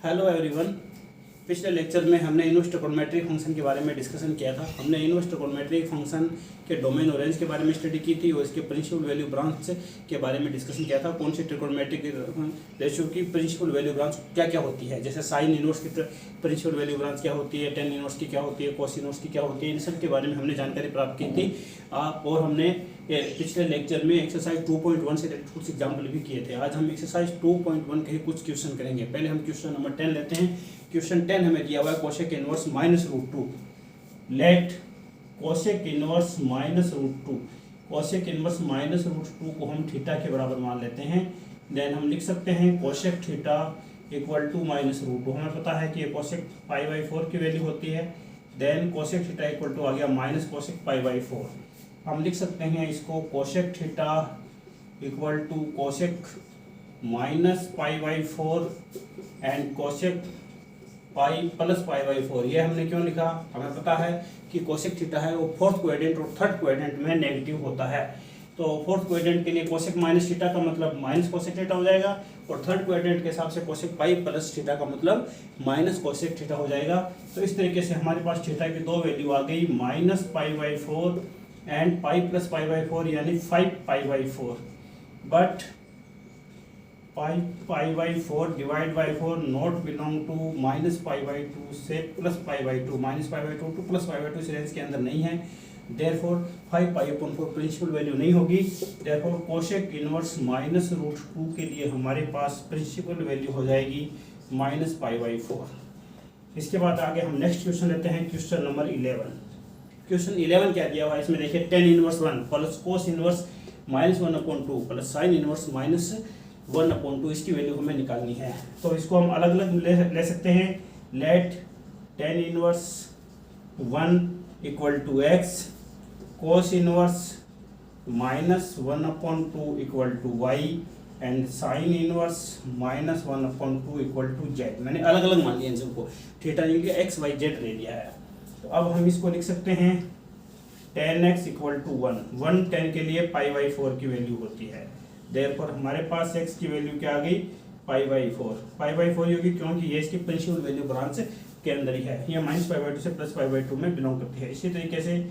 Hello everyone. पिछले lecture में हमने इनवर्स ट्रिगोनोमेट्रिक फंक्शन के बारे में डिस्कशन किया था। हमने इनवर्स ट्रिगोनोमेट्रिक फंक्शन के डोमेन और रेंज के बारे में स्टडी की थी और इसके प्रिंसिपल वैल्यू ब्रांच के बारे में डिस्कशन किया था। कौन सी ट्रिगोनोमेट्रिक रेशियो की प्रिंसिपल वैल्यू ब्रांच क्या क्या होती है, जैसे साइन इनवर्स की प्रिंसिपल वैल्यू ब्रांच क्या होती है, टेन इनवर्स की क्या होती है, कोस इनवर्स की क्या होती है, इन सब के बारे में हमने जानकारी प्राप्त की थी। और हमने पिछले लेक्चर में एक्सरसाइज 2.1 से रिलेटेड कुछ एग्जाम्पल भी किए थे। आज हम एक्सरसाइज 2.1 के कुछ क्वेश्चन करेंगे। पहले हम क्वेश्चन नंबर 10 लेते हैं। क्वेश्चन 10 हमें दिया हुआ है cosec inverse -√2। Let cosec inverse -√2, cosec inverse -√2 को हम थीटा के बराबर मान लेते हैं। देन हम लिख सकते हैं कोसेक थीटा इक्वल टू -√2। हमें पता है कि ये कोसेक π/4 की वैल्यू होती है। Then cosec theta equal to आ गया माइनस कोसेक π/4। हम लिख सकते हैं इसको cosec theta equal to cosec minus π/4 and cosec pi plus π/4। ये हमने क्यों लिखा? हमें पता है कि कोसेक थीटा है वो फोर्थ क्वाड्रेंट और थर्ड क्वाड्रेंट में नेगेटिव होता है। तो फोर्थ क्वाड्रेंट के लिए कोसेक माइनस थीटा का मतलब माइनस कोसेक थीटा हो जाएगा और थर्ड क्वाड्रेंट के हिसाब से कोसेक पाई प्लस थीटा का मतलब माइनस कोसेक थीटा हो जाएगा। तो इस तरीके से हमारे पास थीटा की दो वैल्यू आ गई, माइनस π/4 एंड पाई प्लस π/4 यानी 5π/4। But π/4 divide by 4 not belong to minus π/2 से प्लस π/2, माइनस π/2 टू प्लस π/2 इस रेंज के अंदर नहीं है। देयरफॉर 5π/4 प्रिंसिपल वैल्यू नहीं होगी। देयरफॉर कोसेक इनवर्स -√2 के लिए हमारे पास प्रिंसिपल वैल्यू हो जाएगी -π/4। इसके बाद आगे हम नेक्स्ट क्वेश्चन लेते हैं, क्वेश्चन नंबर 11। क्वेश्चन 11 क्या दिया हुआ है इसमें देखिए, tan inverse 1 plus cos inverse -1/2 plus sign inverse -1/2 इसकी वैल्यू हमें निकालनी है। तो इसको हम अलग अलग ले सकते हैं। Let tan inverse 1 equal to x, cos inverse -1/2 equal to y and sine inverse -1/2 equal to z। मैंने अलग अलग मान लिया इन सबको, थीटा ने x y z ले लिया है। तो अब हम इसको लिख सकते हैं tan x equal to 1 tan के लिए π/4 की वैल्यू होती है। देयरफॉर हमारे पास x की वैल्यू क्या आ गई, π/4 होगी क्योंकि ये इसकी प्रिंसिपल वैल्यू ब्रांच के अंदर ही है। ये माइनस π/2 से प्लस π/2 में बिलोंग करती है। इसी तरीके से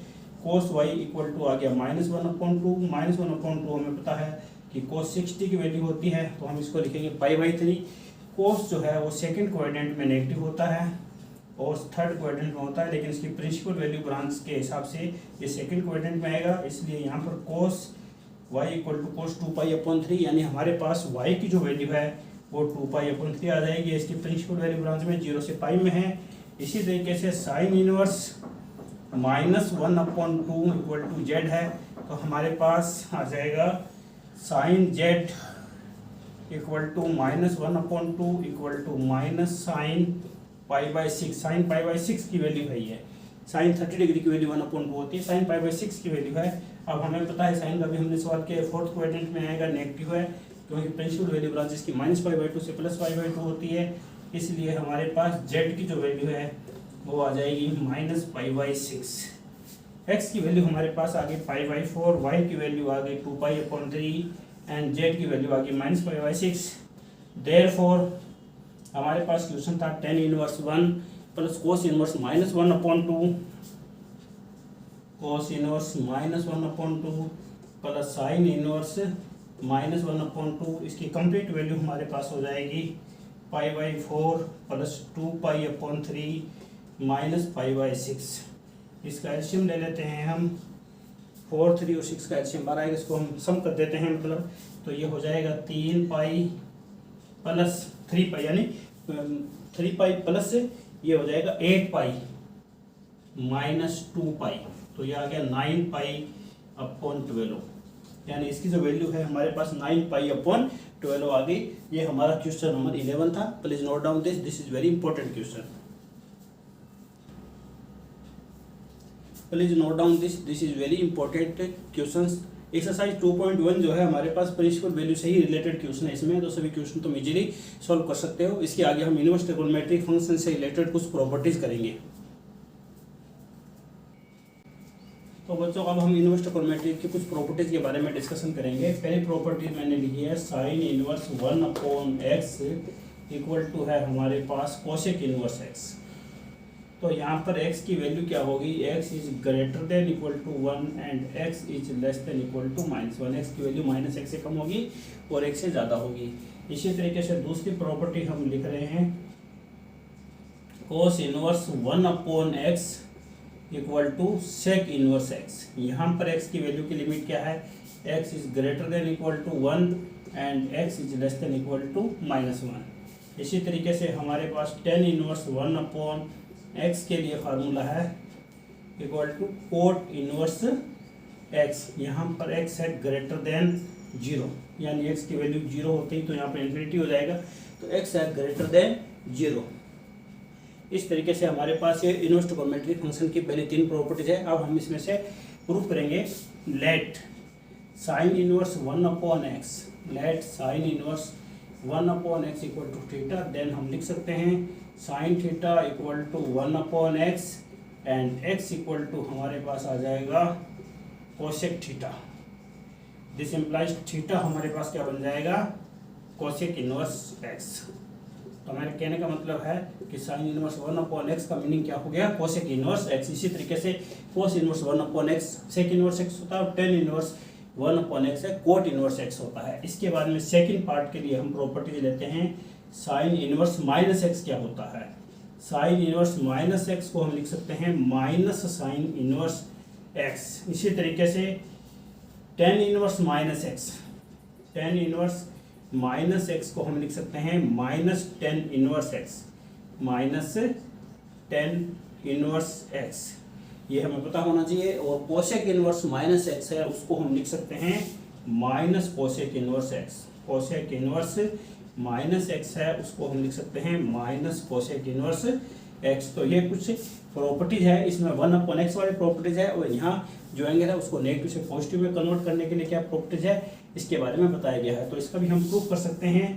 cos y इक्वल टू आ गया -1/2 हमें पता है कि cos 60 की वैल्यू होती है। तो हम इसको लिखेंगे π/3। cos जो है वो सेकंड क्वाड्रेंट में नेगेटिव होता है और थर्ड क्वाड्रेंट में होता है, लेकिन इसकी प्रिंसिपल वैल्यू ब्रांच के हिसाब से ये सेकंड क्वाड्रेंट में आएगा। इसलिए यहाँ पर cos y equal to cos 2π/3 यानी हमारे पास y की जो वैल्यू है वो 2π/3 आ जाएगी। इसकी प्रिंसिपल वैल्यू ब्रांच में 0 से पाई में है। इसी तरीके से sine inverse -1/2 equal to z है। तो हमारे पास आ जाएगा sine z equal to -1/2 equal to minus sine π/6। Sine π/6 की वैल्यू है ये, साइन 30 डिग्री की वैल्यू 1/2 होती है, साइन π/6 की वैल्यू है। अब हमें पता है साइन का भी हमने सवाल किया, फोर्थ क्वाड्रेंट में आएगा, नेगेटिव है क्योंकि प्रिंसिपल वैल्यू ब्रांच इसकी -π/2 से प्लस π/2 होती है। इसलिए हमारे पास z की जो वैल्यू है वो आ जाएगी -π/6। x की वैल्यू हमारे पास आ गई π/4, y की वैल्यू आ गई 2π/3 एंड z की वैल्यू आ गई -π/6। देयरफॉर हमारे पास क्वेश्चन था tan inverse 1 plus cos inverse -1/2, कोस इनवर्स -1/2 प्लस साइन इनवर्स -1/2। इसकी कंप्लीट वैल्यू हमारे पास हो जाएगी π/4 प्लस 2π/3 माइनस π/6। इसका एलसीएम ले लेते हैं हम, 4, 3 और 6 का एलसीएम 12 है। इसको हम सम कर देते हैं, मतलब तो ये हो जाएगा 3π प्लस 3π यानी 3π प्लस ये हो जाएगा 8π माइनस 2π। तो ये आ गया 9π/12 यानी इसकी जो वैल्यू है हमारे पास 9π/12 आ गई। ये हमारा क्वेश्चन नंबर 11 था। Please note down this is very important question. Please note down this is very important question. Exercise 2.1 जो है हमारे पास प्रिंसिपल वैल्यू से ही रिलेटेड क्वेश्चन है इसमें, तो सभी क्वेश्चन तुम इजीली सॉल्व कर सकते हो। इसके आगे हम इनवर्स ट्रिगोनोमेट्रिक फंक्शन से रिलेटेड कुछ प्रॉपर्टीज करेंगे। तो बच्चों अब हम इनवर्स ट्रिगोनोमेट्रिक की कुछ प्रॉपर्टीज के बारे में डिस्कशन करेंगे। पहली प्रॉपर्टी मैंने लिखी है sine inverse 1/x equal to है हमारे पास कोसेक इनवर्स एक्स। तो यहाँ पर x की वैल्यू क्या होगी, x is greater than equal to 1 and x is less than equal to -1। x की वैल्यू -x से कम होगी और x से ज़्यादा होगी। इसी तरीके से दूसरी प्रॉपर्टी हम लिख रहे हैं, cos inverse 1/x equal to sec inverse x। यहाँ पर x की वैल्यू की लिमिट क्या है, x is greater than equal to 1 and x is less than equal to -1। इसी तरीके से हमारे पास tan इनवर्स 1/x के लिए फार्मूला है equal to cot inverse x। यहाँ पर x है ग्रेटर देन 0, यानी x की वैल्यू 0 होती है तो यहाँ पर इन्फिनिटी हो जाएगा, तो x है ग्रेटर देन 0। इस तरीके से हमारे पास ये इनवर्स ट्रिगोनोमेट्रिक फंक्शन की पहले 3 प्रॉपर्टीज है। अब हम इसमें से प्रूफ करेंगे। Let sine inverse 1/x, let sine inverse 1/x equal to theta, then हम लिख सकते हैं sine theta equal to 1/x and x equal to हमारे पास आ जाएगा cosec theta. This implies theta हमारे पास क्या बन जाएगा, कोसेक इनवर्स x। तो हमारे कहने का मतलब है कि साइन इनवर्स 1/x का मीनिंग क्या हो गया, कोसेक इनवर्स x। इसी तरीके से cos inverse 1/x sec inverse x होता है और टेन इनवर्स 1/x है कोट इनवर्स x होता है। इसके बाद में सेकंड पार्ट के लिए हम प्रॉपर्टीज लेते हैं, साइन इनवर्स -x क्या होता है। साइन इनवर्स -x को हम लिख सकते हैं माइनस साइन इनवर्स x। इसी तरीके से tan inverse -x, tan inverse -x को हम लिख सकते हैं minus tan inverse x, minus tan inverse x, ये हमें पता होना चाहिए। और कोसेक इनवर्स -x है उसको हम लिख सकते हैं minus cosec inverse x। Cosec inverse -x है उसको हम लिख सकते हैं माइनस कोसेक इनवर्स x। तो ये कुछ प्रॉपर्टीज है, इसमें 1/x वाली प्रॉपर्टीज है और यहाँ जो एंगल है उसको नेगेटिव से पॉजिटिव में कन्वर्ट करने के लिए क्या प्रॉपर्टीज है इसके बारे में बताया गया है। तो इसका भी हम प्रूफ कर सकते हैं।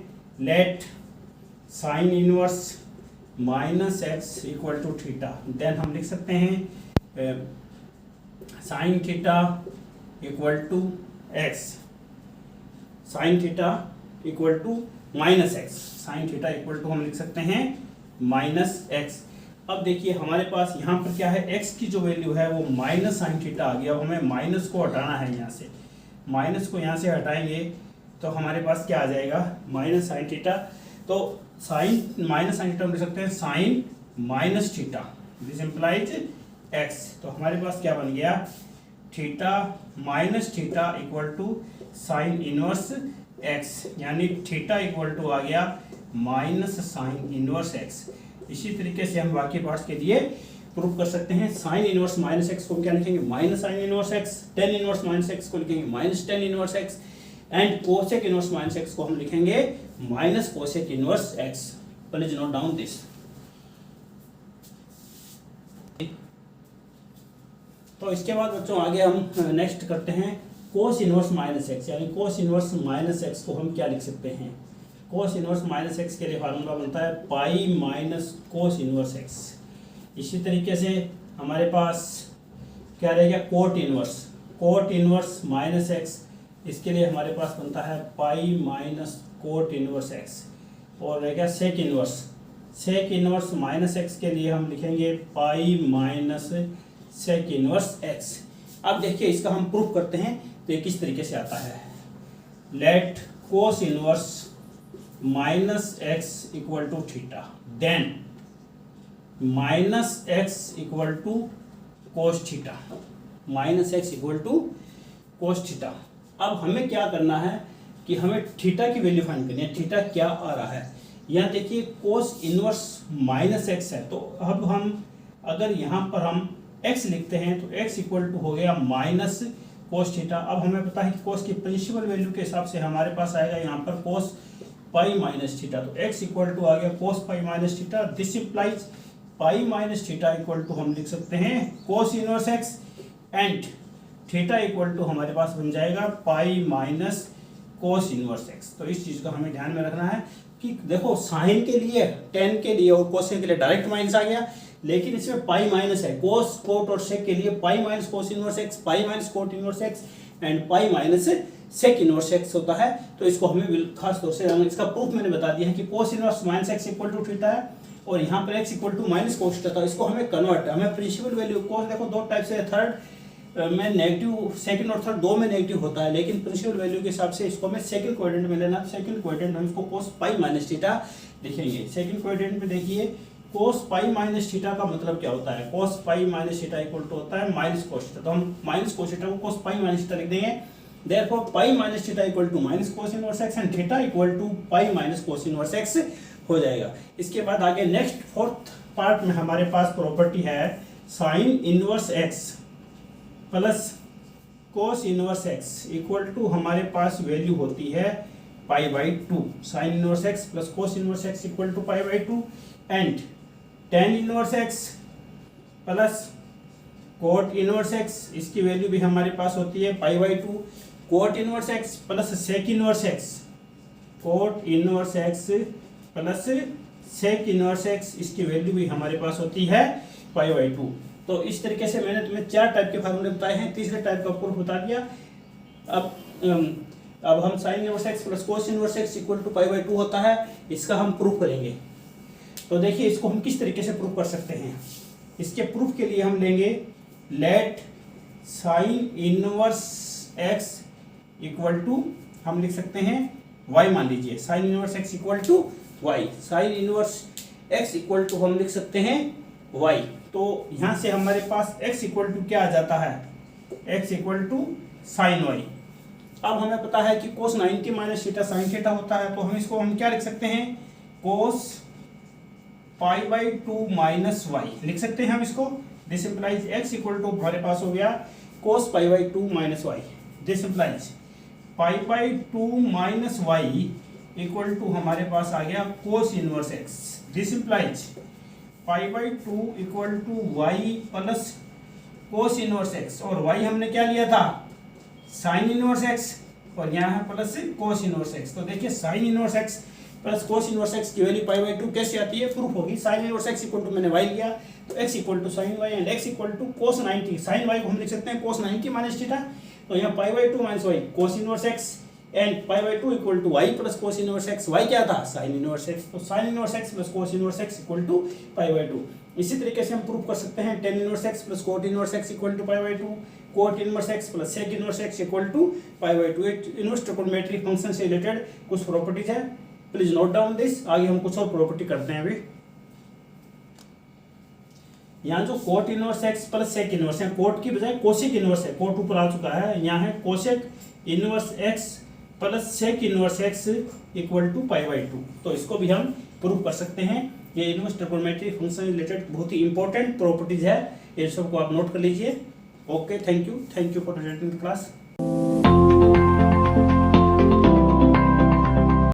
Let sine inverse -x equal to theta, then हम लिख सकते हैं sine theta equal to x, sine theta equal to -x, sine theta equal to हम लिख सकते हैं -x। अब देखिए हमारे पास यहाँ पर क्या है, x की जो वैल्यू है वो माइनस साइन थीटा आ गया। अब हमें माइनस को हटाना है, यहाँ से माइनस को यहाँ से हटाएंगे तो हमारे पास क्या आ जाएगा, माइनस साइन थीटा। तो साइन माइनस साइन थीटा हम लिख सकते हैं sine minus theta, this implies x। तो हमारे पास क्या बन गया, theta minus theta equal to sine inverse x, यानी थीटा इक्वल टू आ गया माइनस साइन इनवर्स x। इसी तरीके से हम बाकी पार्ट्स के लिए प्रूफ कर सकते हैं। साइन इनवर्स -x को क्या लिखेंगे, minus sign inverse x, tan inverse -x को लिखेंगे minus tan inverse x and cosec inverse -x को हम लिखेंगे minus cosec inverse x। Please note down this. तो इसके बाद बच्चों आगे हम नेक्स्ट करते हैं कोस इनवर्स -x, यानी कोस इनवर्स -x को हम क्या लिख सकते हैं। कोस इनवर्स -x के लिए फार्मूला बनता है pi minus cos inverse x। इसी तरीके से हमारे पास क्या रहेगा, cot inverse, cot inverse -x, इसके लिए हमारे पास बनता है pi minus cot inverse x। और रहेगा sec inverse, sec inverse -x के लिए हम लिखेंगे pi minus sec inverse x। अब देखिए इसका हम प्रूफ करते हैं तो ये किस तरीके से आता है। Let cos inverse -x equal to theta, then -x equal to cos theta, -x equal to cos theta. अब हमें क्या करना है कि हमें थीटा की वैल्यू फाइंड करनी है। थीटा क्या आ रहा है, यहाँ देखिए कोस इनवर्स -x है, तो अब हम अगर यहाँ पर हम x लिखते हैं तो x इक्वल टू हो गया माइनस कोस थीटा। अब हमें पता है कि कोस की प्रिंसिपल वैल्यू के हिसाब से हमारे पास आएगा यहाँ पर कोस पाई माइनस थीटा, तो x इक्वल टू आ गया cos pi minus theta. This implies pi minus theta equal to हम लिख सकते हैं cos inverse x and theta equal to हमारे पास बन जाएगा pi minus cos inverse x। तो इस चीज़ का हमें ध्यान में रखना है कि देखो साइन के लिए, टेन के लिए और कोसेक के लिए डायरेक्ट माइनस आ गया, लेकिन इसमें पाई माइनस है। कोस कोट और सेक के लिए pi minus cos inverse x, pi minus cot inverse x and pi minus sec inverse x होता है। तो इसको हमें खास तौर से इसका प्रूफ मैंने बता दिया है कि cos inverse minus x equal to theta है और यहाँ पर x equal to minus cos theta. इसको हमें कन्वर्ट, हमें प्रिंसिपल वैल्यू कोस देखो दो टाइप से, थर्ड में नेगेटिव, सेकंड और थर्ड दो में नेगेटिव होता है, लेकिन प्रिंसिपल वैल्यू के हिसाब से इसको हमें सेकंड क्वाड्रेंट में लेना। सेकंड क्वाड्रेंट में इसको कोस पाई माइनस थीटा लिखेंगे। सेकंड क्वाड्रेंट में देखिए कोस पाई माइनस थीटा का मतलब क्या होता है, cos pi minus theta equal to होता है माइनस कोस थीटा। तो हम माइनस कोस थीटा को कोस पाई माइनस थीटा लिख देंगे। Therefore pi minus theta equal to minus cos inverse x and theta equal to pi minus cos inverse x हो जाएगा। इसके बाद आगे नेक्स्ट फोर्थ पार्ट में हमारे पास प्रॉपर्टी है sine inverse x plus cos inverse x equal to हमारे पास वैल्यू होती है pi by two. Sine inverse x plus cos inverse x equal to pi by two and tan inverse x plus cot inverse x, इसकी value भी हमारे पास होती है pi by two. Cot inverse x plus sec inverse x, cot inverse x plus sec inverse x, इसकी value भी हमारे पास होती है पाई बाई टू। तो इस तरीके से मैंने तुम्हें चार टाइप के फार्मूले बताए हैं, तीसरे टाइप का प्रूफ बता दिया। अब हम sine inverse x plus cos inverse x equal to pi by two होता है, इसका हम प्रूफ करेंगे। तो देखिए इसको हम किस तरीके से प्रूफ कर सकते हैं। इसके प्रूफ के लिए हम लेंगे let sine inverse x equal to, हम लिख सकते हैं y, मान लीजिए sine inverse x equal to y, sine inverse x equal to हम लिख सकते हैं y। तो यहाँ से हमारे पास x इक्वल टू क्या आ जाता है, x equal to sine y। अब हमें पता है कि cos 90 minus theta sine theta होता है, तो हम इसको हम क्या लिख सकते हैं, cos pi by two minus y लिख सकते हैं हम इसको। This implies x equal to हमारे पास हो गया cos pi by two minus y. This implies pi by two minus y equal to हमारे पास आ गया cos inverse x. This implies pi by two equal to y plus cos inverse x, और y हमने क्या लिया था, sine inverse x, और यहाँ है प्लस कोस इनवर्स एक्स। तो देखिए sine inverse x plus cos inverse x की वैल्यू पाई बाई टू कैसे आती है, प्रूफ होगी। Sine inverse x equal to मैंने वाई लिया, तो x equal to sine y and x equal to cos 90। Sine y को हम लिख सकते हैं कोस 90 माइनस थीटा, तो यहाँ pi by two minus y cos inverse x and pi by two equal to y plus cos inverse x. Y क्या था, sine inverse x, तो sine inverse x plus cos inverse x equal to pi by two. इसी तरीके से हम proof कर सकते हैं tan inverse x plus cot inverse x equal to pi by two, cot inverse x plus sec inverse x equal to pi by two. Inverse trigonometric function से related कुछ properties है, प्लीज नोट डाउन दिस। आगे हम कुछ और property करते हैं। अभी यहाँ जो cot inverse x plus sec inverse है, कोट की बजाय कोसेक इनवर्स है, कोट ऊपर आ चुका है, यहाँ है cosec inverse x plus sec inverse x equal to pi by two. तो इसको भी हम प्रूव कर सकते हैं। ये इनवर्स ट्रिगोनोमेट्रिक फंक्शन रिलेटेड बहुत ही इंपॉर्टेंट प्रॉपर्टीज है, इन सबको आप नोट कर लीजिए। Okay, thank you for attending the class.